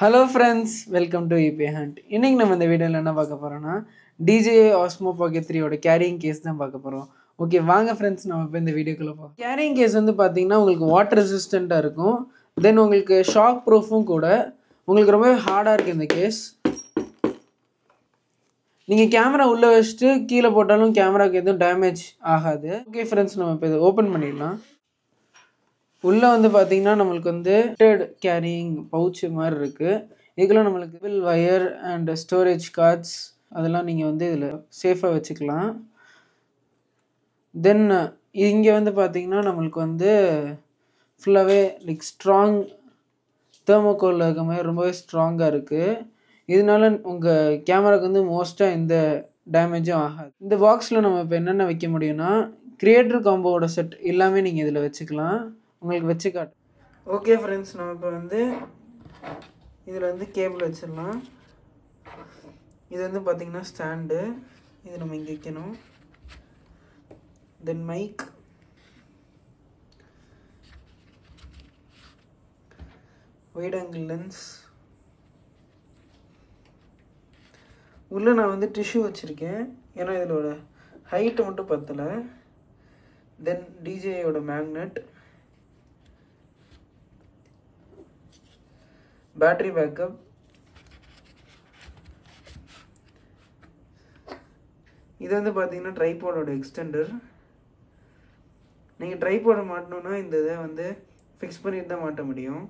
Hello friends, welcome to EB Hunt. இன்றைக்கி நம்ம இந்த வீடியோவில் என்ன பார்க்க போகிறோன்னா DJI Osmo Pocket 3யோட கேரியிங் கேஸ் தான் பார்க்க போகிறோம். ஓகே வாங்க ஃப்ரெண்ட்ஸ், நம்ம இப்போ இந்த வீடியோக்குள்ளே போகிறோம். கேரியிங் கேஸ் வந்து பார்த்திங்கன்னா உங்களுக்கு வாட்டர் ரெசிஸ்டண்ட்டாக இருக்கும். தென் உங்களுக்கு ஷாக் ப்ரூஃபும் கூட. உங்களுக்கு ரொம்பவே ஹார்டாக இருக்குது இந்த கேஸ். நீங்கள் கேமரா உள்ளே வச்சுட்டு கீழே போட்டாலும் கேமராவுக்கு எதுவும் டேமேஜ் ஆகாது. ஓகே ஃப்ரெண்ட்ஸ், நம்ம இப்போ இதை ஓப்பன் பண்ணிடலாம். உள்ளே வந்து பார்த்திங்கன்னா நம்மளுக்கு வந்து கேரியிங் பவுச்சு மாதிரி இருக்குது. இதுக்கெல்லாம் நம்மளுக்கு பில் வயர் அண்ட் ஸ்டோரேஜ் கார்ட்ஸ் அதெல்லாம் நீங்கள் வந்து இதில் சேஃபாக வச்சுக்கலாம். தென் இங்கே வந்து பார்த்திங்கன்னா நம்மளுக்கு வந்து ஃபுல்லாகவே லைக் ஸ்ட்ராங் தெர்மோகோலில் இருக்க மாதிரி ரொம்பவே ஸ்ட்ராங்காக இருக்குது. இதனால உங்கள் கேமராவுக்கு வந்து மோஸ்ட்டாக எந்த டேமேஜும் ஆகாது. இந்த பாக்ஸில் நம்ம இப்போ என்னென்ன வைக்க முடியும்னா கிரியேட்டர் காம்போவோட செட் எல்லாமே நீங்கள் இதில் வச்சுக்கலாம். உங்களுக்கு வச்சு காட்டு. ஓகே ஃப்ரெண்ட்ஸ், நம்ம இப்போ வந்து இதில் வந்து கேபிள் வச்சிடலாம். இது வந்து பார்த்திங்கன்னா ஸ்டாண்டு, இது நம்ம இங்கே வைக்கணும். தென் மைக், வைட் ஆங்கிள் லென்ஸ், உள்ளே நான் வந்து டிஷ்யூ வச்சுருக்கேன் ஏன்னா இதோட ஹைட்டு மட்டும் பத்தலை. தென் DJIயோட மேக்னெட், பேட்டரி பேக்கப், இது வந்து பார்த்தீங்கன்னா ட்ரைபாடோட எக்ஸ்டெண்டர். நீங்கள் ட்ரைபாடை மாட்டணுன்னா இந்த இதை வந்து ஃபிக்ஸ் பண்ணிட்டு தான் மாட்ட முடியும்.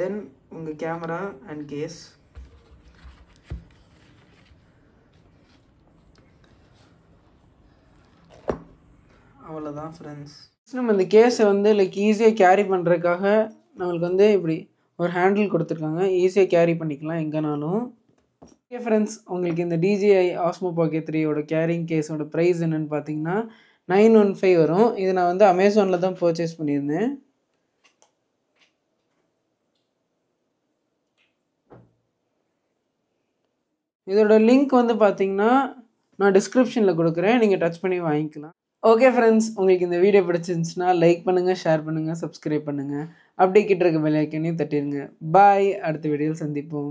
தென் உங்கள் கேமரா அண்ட் கேஸ். அவ்வளோதான் ஃப்ரெண்ட்ஸ். நம்ம இந்த கேஸை வந்து லைக் ஈஸியாக கேரி பண்ணுறதுக்காக நம்மளுக்கு வந்து இப்படி ஒரு ஹேண்டில் கொடுத்துருக்காங்க. ஈஸியாக கேரி பண்ணிக்கலாம் எங்கேனாலும். ஓகே ஃப்ரெண்ட்ஸ், உங்களுக்கு இந்த DJI Osmo Pocket 3யோட கேரிங் கேஸோட ப்ரைஸ் என்னென்னு பார்த்தீங்கன்னா 915 வரும். இது நான் வந்து அமேசானில் தான் பர்ச்சேஸ் பண்ணியிருந்தேன். இதோட லிங்க் வந்து பார்த்தீங்கன்னா நான் டிஸ்கிரிப்ஷனில் கொடுக்குறேன், நீங்கள் டச் பண்ணி வாங்கிக்கலாம். ஓகே ஃப்ரெண்ட்ஸ், உங்களுக்கு இந்த வீடியோ பிடிச்சிருந்துச்சுன்னா லைக் பண்ணுங்கள், ஷேர் பண்ணுங்கள், சப்ஸ்கிரைப் பண்ணுங்கள். அப்படியே கிட்ட இருக்க பெல் ஐக்கனையும் தட்டிடுங்க. பாய், அடுத்த வீடியோவில் சந்திப்போம்.